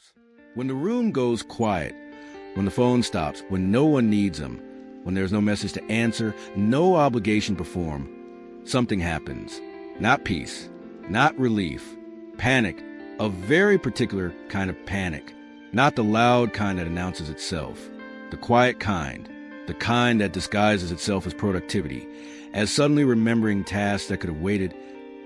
themselves. When the room goes quiet, when the phone stops, when no one needs them, when there's no message to answer, no obligation to perform, something happens. Not peace, not relief, panic, a very particular kind of panic, not the loud kind that announces itself, the quiet kind, the kind that disguises itself as productivity, as suddenly remembering tasks that could have waited,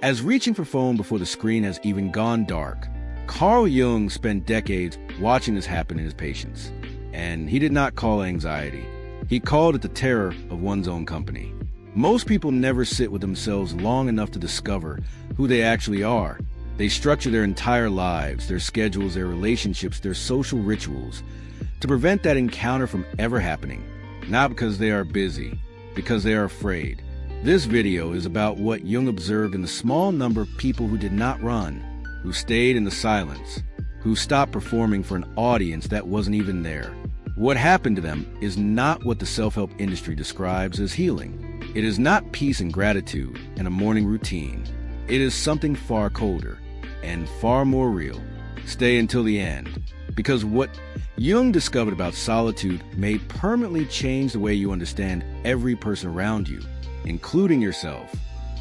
as reaching for phone before the screen has even gone dark. Carl Jung spent decades watching this happen in his patients, and he did not call anxiety. He called it the terror of one's own company. Most people never sit with themselves long enough to discover who they actually are. They structure their entire lives, their schedules, their relationships, their social rituals, to prevent that encounter from ever happening. Not because they are busy, because they are afraid. This video is about what Jung observed in the small number of people who did not run, who stayed in the silence, who stopped performing for an audience that wasn't even there. What happened to them is not what the self-help industry describes as healing. It is not peace and gratitude and a morning routine. It is something far colder and far more real. Stay until the end, because what Jung discovered about solitude may permanently change the way you understand every person around you, including yourself.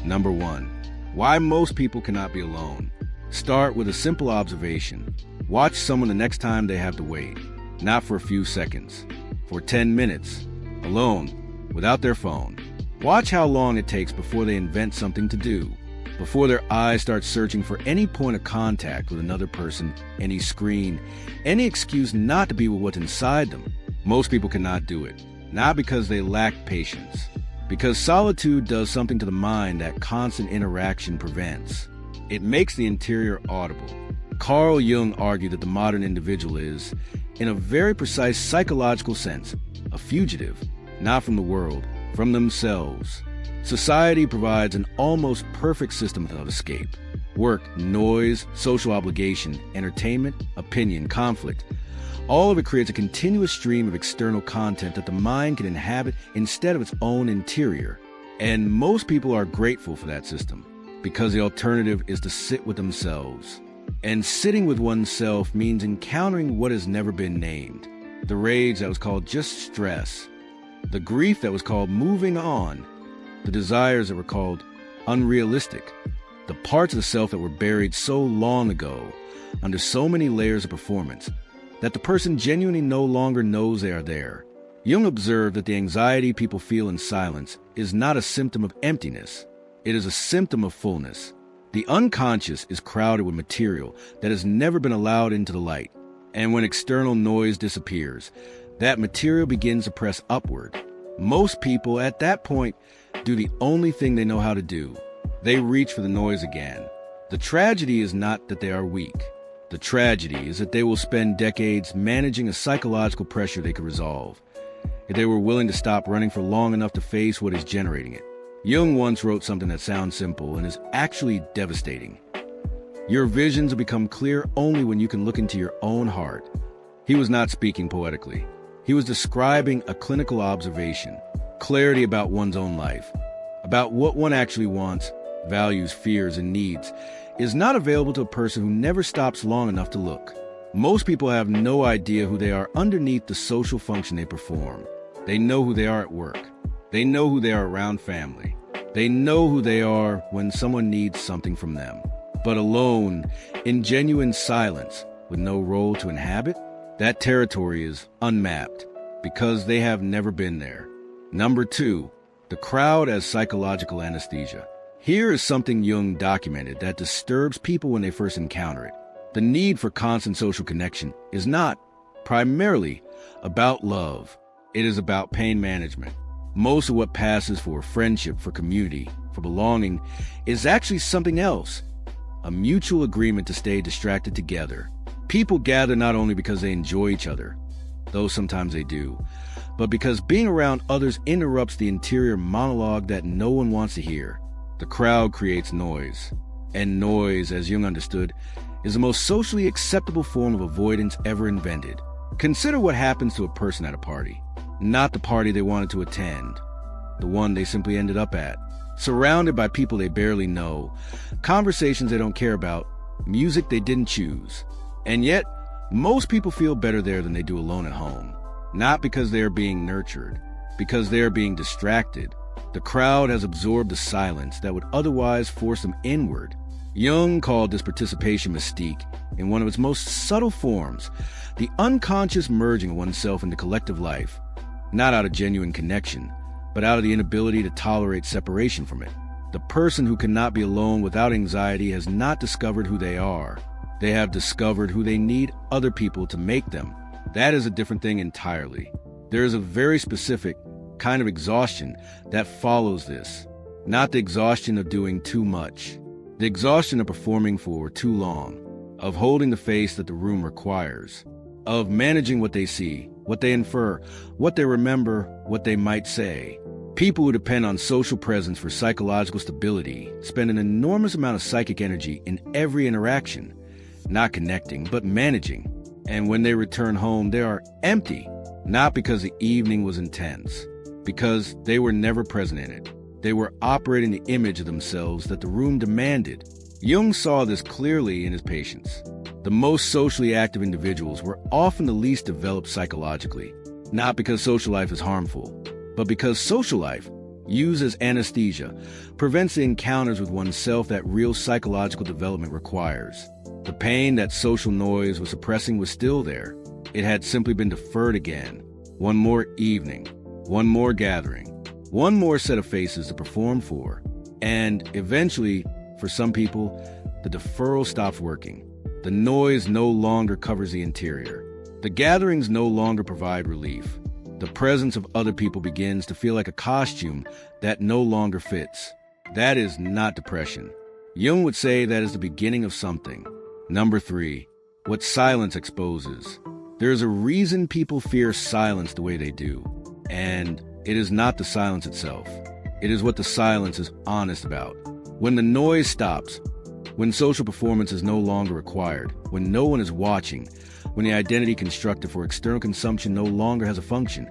Number 1, why most people cannot be alone. Start with a simple observation. Watch someone the next time they have to wait, not for a few seconds, for 10 minutes, alone, without their phone. Watch how long it takes before they invent something to do, before their eyes start searching for any point of contact with another person, any screen, any excuse not to be with what's inside them. Most people cannot do it, not because they lack patience, because solitude does something to the mind that constant interaction prevents. It makes the interior audible. Carl Jung argued that the modern individual is, in a very precise psychological sense, a fugitive, not from the world, from themselves. Society provides an almost perfect system of escape. Work, noise, social obligation, entertainment, opinion, conflict. All of it creates a continuous stream of external content that the mind can inhabit instead of its own interior. And most people are grateful for that system, because the alternative is to sit with themselves. And sitting with oneself means encountering what has never been named. The rage that was called just stress. The grief that was called moving on. The desires that were called unrealistic. The parts of the self that were buried so long ago under so many layers of performance that the person genuinely no longer knows they are there. Jung observed that the anxiety people feel in silence is not a symptom of emptiness. It is a symptom of fullness. The unconscious is crowded with material that has never been allowed into the light. And when external noise disappears, that material begins to press upward. Most people at that point do the only thing they know how to do. They reach for the noise again. The tragedy is not that they are weak. The tragedy is that they will spend decades managing a psychological pressure they could resolve, if they were willing to stop running for long enough to face what is generating it. Jung once wrote something that sounds simple and is actually devastating. Your visions will become clear only when you can look into your own heart. He was not speaking poetically. He was describing a clinical observation, clarity about one's own life, about what one actually wants, values, fears, and needs, is not available to a person who never stops long enough to look. Most people have no idea who they are underneath the social function they perform. They know who they are at work. They know who they are around family. They know who they are when someone needs something from them. But alone, in genuine silence, with no role to inhabit, that territory is unmapped because they have never been there. Number 2, the crowd as psychological anesthesia. Here is something Jung documented that disturbs people when they first encounter it. The need for constant social connection is not primarily about love. It is about pain management. Most of what passes for friendship, for community, for belonging is actually something else. A mutual agreement to stay distracted together. People gather not only because they enjoy each other, though sometimes they do, but because being around others interrupts the interior monologue that no one wants to hear. The crowd creates noise, and noise, as Jung understood, is the most socially acceptable form of avoidance ever invented. Consider what happens to a person at a party. Not the party they wanted to attend, the one they simply ended up at. Surrounded by people they barely know, conversations they don't care about, music they didn't choose. And yet, Most people feel better there than they do alone at home. Not because they are being nurtured, because they are being distracted. The crowd has absorbed the silence that would otherwise force them inward. Jung called this participation mystique in one of its most subtle forms, the unconscious merging of oneself into collective life, not out of genuine connection, but out of the inability to tolerate separation from it. The person who cannot be alone without anxiety has not discovered who they are. They have discovered who they need other people to make them. That is a different thing entirely. There is a very specific kind of exhaustion that follows this. Not the exhaustion of doing too much. The exhaustion of performing for too long. Of holding the face that the room requires. Of managing what they see, what they infer, what they remember, what they might say. People who depend on social presence for psychological stability spend an enormous amount of psychic energy in every interaction, not connecting, but managing. And when they return home, they are empty, not because the evening was intense, because they were never present in it. They were operating the image of themselves that the room demanded. Jung saw this clearly in his patients. The most socially active individuals were often the least developed psychologically, not because social life is harmful, but because social life, used as anesthesia, prevents the encounters with oneself that real psychological development requires. The pain that social noise was suppressing was still there. It had simply been deferred again. One more evening, one more gathering, one more set of faces to perform for. And eventually, for some people, the deferral stops working. The noise no longer covers the interior. The gatherings no longer provide relief. The presence of other people begins to feel like a costume that no longer fits. That is not depression. Jung would say that is the beginning of something. Number 3, what silence exposes. There is a reason people fear silence the way they do. And it is not the silence itself. It is what the silence is honest about. When the noise stops, when social performance is no longer required, when no one is watching, when the identity constructed for external consumption no longer has a function,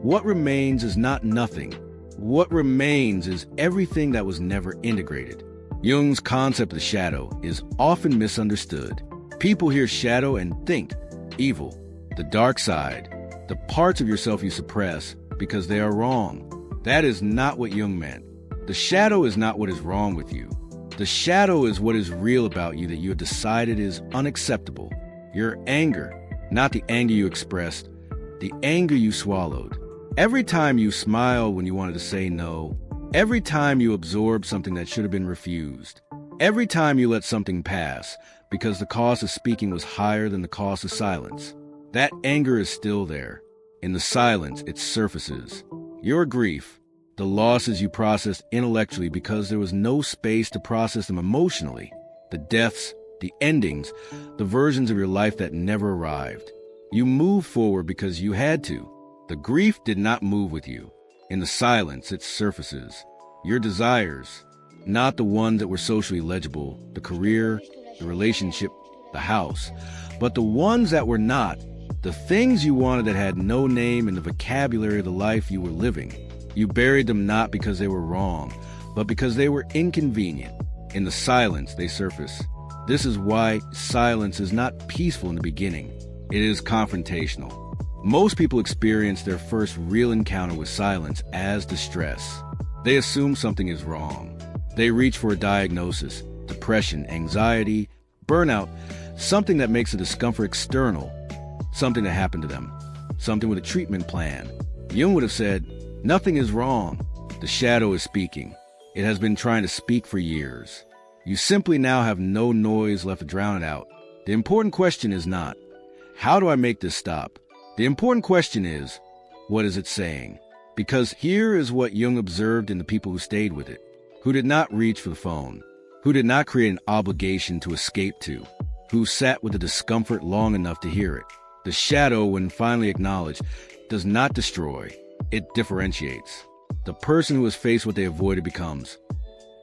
what remains is not nothing. What remains is everything that was never integrated. Jung's concept of the shadow is often misunderstood. People hear shadow and think evil, the dark side, the parts of yourself you suppress because they are wrong. That is not what Jung meant. The shadow is not what is wrong with you. The shadow is what is real about you that you have decided is unacceptable. Your anger, not the anger you expressed, the anger you swallowed. Every time you smile when you wanted to say no, every time you absorb something that should have been refused, every time you let something pass because the cost of speaking was higher than the cost of silence, that anger is still there. In the silence, it surfaces. Your grief, the losses you processed intellectually because there was no space to process them emotionally, the deaths, the endings, the versions of your life that never arrived. You moved forward because you had to. The grief did not move with you. In the silence, it surfaces. Your desires, not the ones that were socially legible, the career, the relationship, the house, but the ones that were not, the things you wanted that had no name in the vocabulary of the life you were living. You buried them not because they were wrong, but because they were inconvenient. In the silence, they surface. This is why silence is not peaceful in the beginning. It is confrontational. Most people experience their first real encounter with silence as distress. They assume something is wrong. They reach for a diagnosis, depression, anxiety, burnout, something that makes the discomfort external, something that happened to them, something with a treatment plan. Jung would have said, nothing is wrong. The shadow is speaking. It has been trying to speak for years. You simply now have no noise left to drown it out. The important question is not, how do I make this stop? The important question is, what is it saying? Because here is what Jung observed in the people who stayed with it, who did not reach for the phone, who did not create an obligation to escape to, who sat with the discomfort long enough to hear it. The shadow, when finally acknowledged, does not destroy, it differentiates. The person who has faced what they avoided becomes,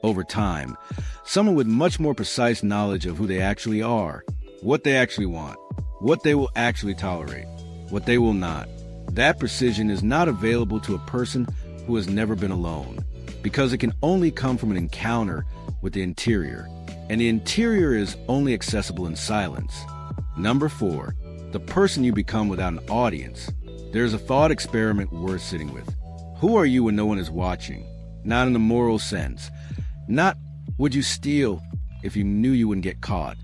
over time, someone with much more precise knowledge of who they actually are, what they actually want, what they will actually tolerate, what they will not. That precision is not available to a person who has never been alone, because it can only come from an encounter with the interior, and the interior is only accessible in silence. Number 4, the person you become without an audience. There's a thought experiment worth sitting with. Who are you when no one is watching? Not in the moral sense. Not would you steal if you knew you wouldn't get caught.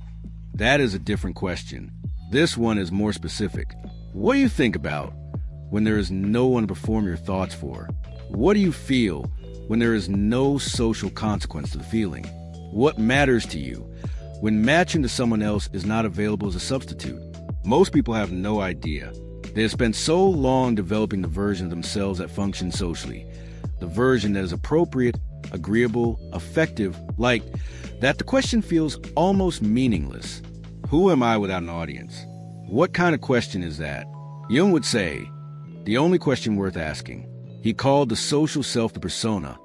That is a different question. This one is more specific. What do you think about when there is no one to perform your thoughts for? What do you feel when there is no social consequence to the feeling? What matters to you when matching to someone else is not available as a substitute? Most people have no idea. They have spent so long developing the version of themselves that functions socially, the version that is appropriate, agreeable, effective, liked, that the question feels almost meaningless. Who am I without an audience? What kind of question is that? Jung would say, the only question worth asking. He called the social self the persona,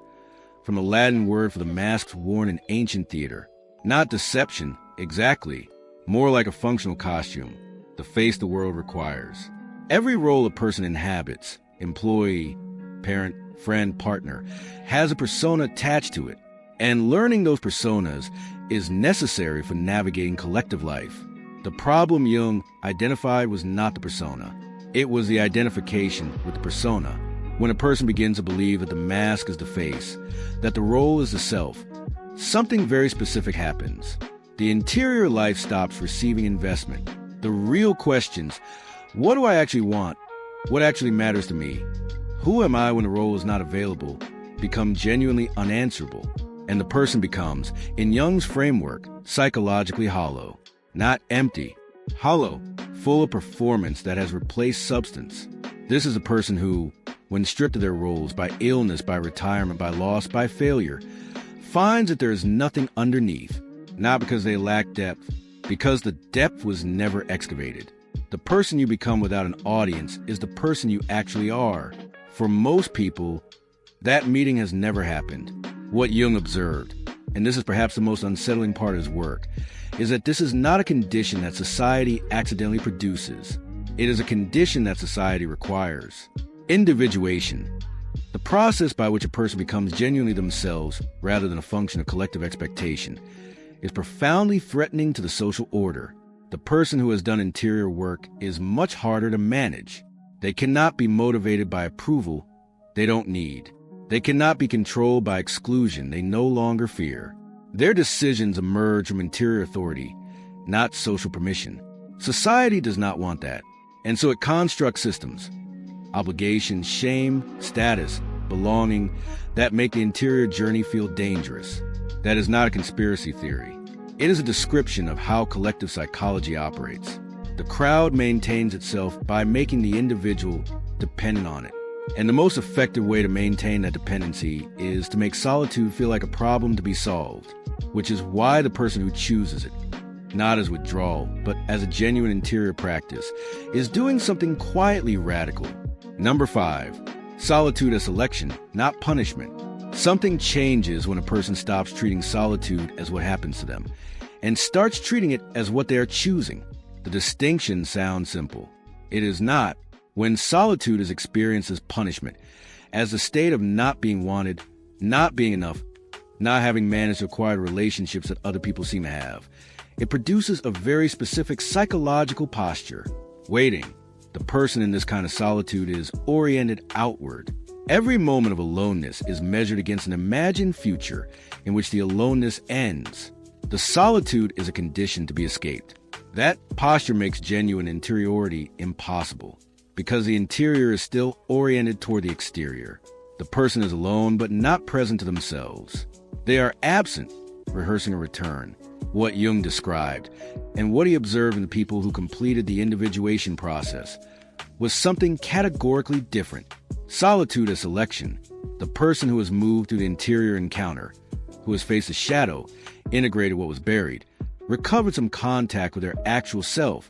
from the Latin word for the masks worn in ancient theater. Not deception, exactly, more like a functional costume, the face the world requires. Every role a person inhabits, employee, parent, friend, partner, has a persona attached to it, and learning those personas is necessary for navigating collective life. The problem Jung identified was not the persona. It was the identification with the persona. When a person begins to believe that the mask is the face, that the role is the self, something very specific happens. The interior life stops receiving investment. The real questions, what do I actually want? What actually matters to me? Who am I when the role is not available? Become genuinely unanswerable. And the person becomes, in Jung's framework, psychologically hollow. Not empty, hollow, full of performance that has replaced substance. This is a person who, when stripped of their roles by illness, by retirement, by loss, by failure, finds that there is nothing underneath, not because they lack depth, because the depth was never excavated. The person you become without an audience is the person you actually are. For most people, that meeting has never happened. What Jung observed, and this is perhaps the most unsettling part of his work, is that this is not a condition that society accidentally produces. It is a condition that society requires. Individuation, the process by which a person becomes genuinely themselves rather than a function of collective expectation, is profoundly threatening to the social order. The person who has done interior work is much harder to manage. They cannot be motivated by approval they don't need. They cannot be controlled by exclusion they no longer fear. Their decisions emerge from interior authority, not social permission. Society does not want that, and so it constructs systems, obligation, shame, status, belonging, that make the interior journey feel dangerous. That is not a conspiracy theory. It is a description of how collective psychology operates. The crowd maintains itself by making the individual dependent on it. And the most effective way to maintain that dependency is to make solitude feel like a problem to be solved, which is why the person who chooses it, not as withdrawal, but as a genuine interior practice, is doing something quietly radical. Number 5, solitude as selection, not punishment. Something changes when a person stops treating solitude as what happens to them and starts treating it as what they are choosing. The distinction sounds simple. It is not. When solitude is experienced as punishment, as the state of not being wanted, not being enough, not having managed to acquire relationships that other people seem to have, it produces a very specific psychological posture. Waiting. The person in this kind of solitude is oriented outward. Every moment of aloneness is measured against an imagined future in which the aloneness ends. The solitude is a condition to be escaped. That posture makes genuine interiority impossible, because the interior is still oriented toward the exterior. The person is alone but not present to themselves. They are absent, rehearsing a return. What Jung described, and what he observed in the people who completed the individuation process, was something categorically different. Solitude as selection, the person who has moved through the interior encounter, who has faced a shadow, integrated what was buried, recovered some contact with their actual self,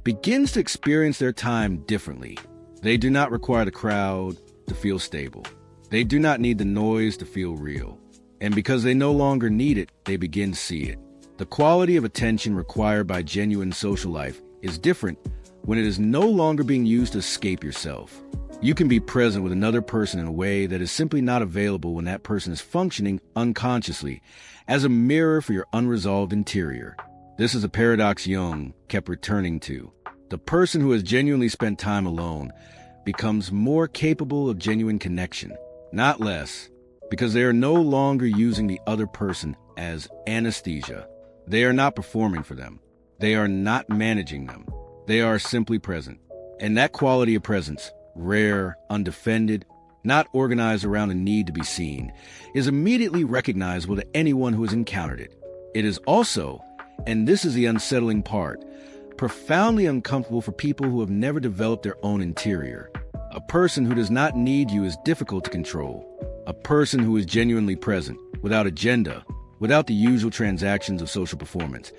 begins to experience their time differently. They do not require the crowd to feel stable. They do not need the noise to feel real. And because they no longer need it, they begin to see it. The quality of attention required by genuine social life is different when it is no longer being used to escape yourself. You can be present with another person in a way that is simply not available when that person is functioning unconsciously as a mirror for your unresolved interior. This is a paradox Jung kept returning to. The person who has genuinely spent time alone becomes more capable of genuine connection, not less, because they are no longer using the other person as anesthesia. They are not performing for them. They are not managing them. They are simply present. And that quality of presence, rare, undefended, not organized around a need to be seen, is immediately recognizable to anyone who has encountered it. It is also, and this is the unsettling part, profoundly uncomfortable for people who have never developed their own interior. A person who does not need you is difficult to control. A person who is genuinely present, without agenda, without the usual transactions of social performance,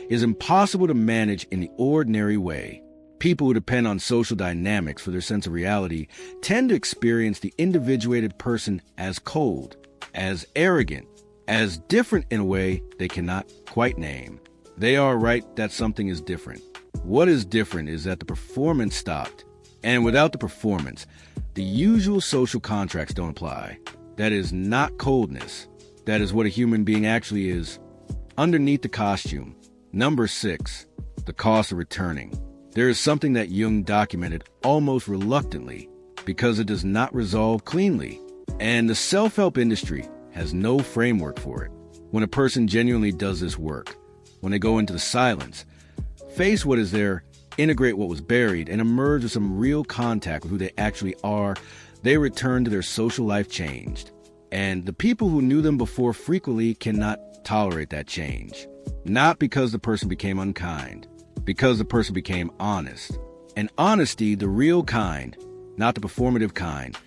is impossible to manage in the ordinary way. People who depend on social dynamics for their sense of reality tend to experience the individuated person as cold, as arrogant, as different in a way they cannot quite name. They are right that something is different. What is different is that the performance stopped, and without the performance, the usual social contracts don't apply. That is not coldness. That is what a human being actually is. Underneath the costume. Number 6, the cost of returning. There is something that Jung documented almost reluctantly because it does not resolve cleanly, and the self-help industry has no framework for it. When a person genuinely does this work, when they go into the silence, face what is there, integrate what was buried, and emerge with some real contact with who they actually are, they return to their social life changed. And the people who knew them before frequently cannot tolerate that change. Not because the person became unkind, because the person became honest. And honesty, the real kind, not the performative kind,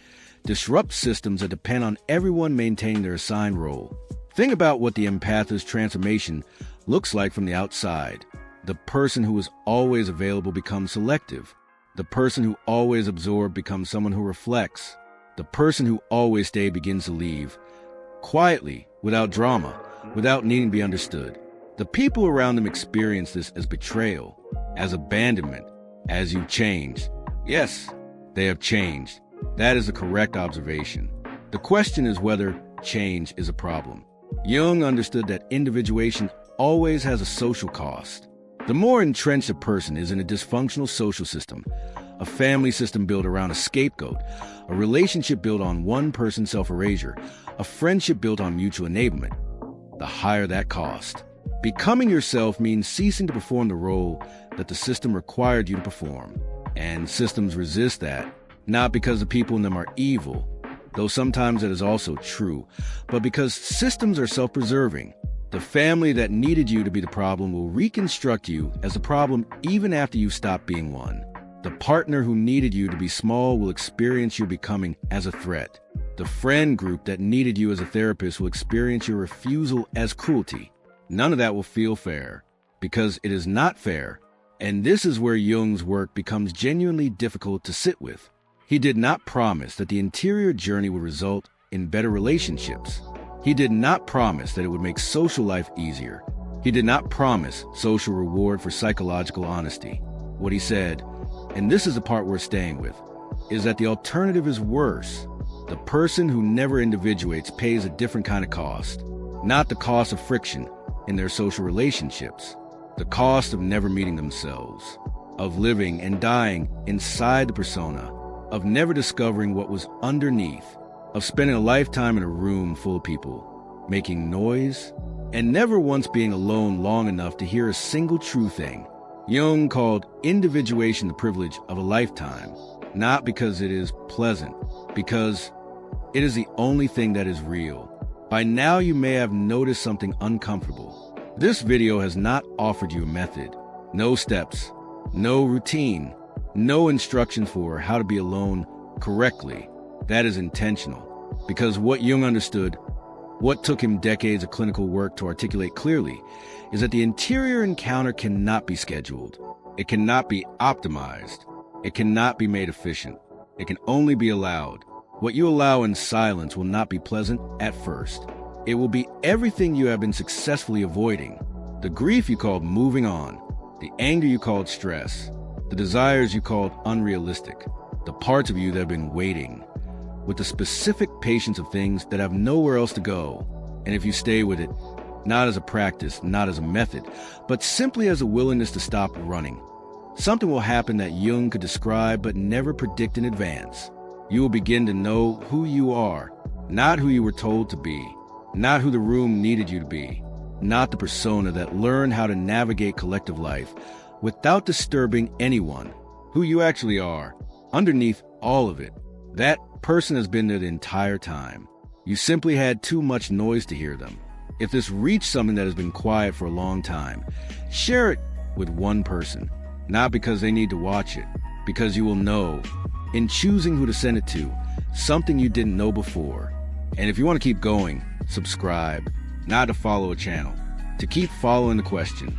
disrupts systems that depend on everyone maintaining their assigned role. Think about what the empath's transformation looks like from the outside. The person who is always available becomes selective. The person who always absorbs becomes someone who reflects. The person who always stays begins to leave. Quietly, without drama, without needing to be understood. The people around them experience this as betrayal, as abandonment, as you've changed. Yes, they have changed. That is the correct observation. The question is whether change is a problem. Jung understood that individuation always has a social cost. The more entrenched a person is in a dysfunctional social system, a family system built around a scapegoat, a relationship built on one person's self-erasure, a friendship built on mutual enablement, the higher that cost. Becoming yourself means ceasing to perform the role that the system required you to perform. And systems resist that, not because the people in them are evil, though sometimes that is also true, but because systems are self-preserving. The family that needed you to be the problem will reconstruct you as a problem even after you stop being one. The partner who needed you to be small will experience your becoming as a threat. The friend group that needed you as a therapist will experience your refusal as cruelty. None of that will feel fair, because it is not fair, and this is where Jung's work becomes genuinely difficult to sit with. He did not promise that the interior journey would result in better relationships. He did not promise that it would make social life easier. He did not promise social reward for psychological honesty. What he said, and this is the part we're staying with, is that the alternative is worse. The person who never individuates pays a different kind of cost, not the cost of friction in their social relationships, the cost of never meeting themselves, of living and dying inside the persona, of never discovering what was underneath, of spending a lifetime in a room full of people, making noise, and never once being alone long enough to hear a single true thing. Jung called individuation the privilege of a lifetime, not because it is pleasant, because it is the only thing that is real. By now you may have noticed something uncomfortable. This video has not offered you a method, no steps, no routine, no instructions for how to be alone correctly. That is intentional, because what Jung understood, what took him decades of clinical work to articulate clearly, is that the interior encounter cannot be scheduled. It cannot be optimized. It cannot be made efficient. It can only be allowed. What you allow in silence will not be pleasant at first. It will be everything you have been successfully avoiding. The grief you called moving on, the anger you called stress, the desires you called unrealistic, the parts of you that have been waiting, with the specific patience of things that have nowhere else to go. And if you stay with it, not as a practice, not as a method, but simply as a willingness to stop running, Something will happen that Jung could describe but never predict in advance. You will begin to know who you are, not who you were told to be, not who the room needed you to be, not the persona that learned how to navigate collective life without disturbing anyone, who you actually are. Underneath all of it, that person has been there the entire time. You simply had too much noise to hear them. If this reached something that has been quiet for a long time, share it with one person, not because they need to watch it, because you will know, in choosing who to send it to, something you didn't know before. And if you want to keep going, subscribe, not to follow a channel, to keep following the question.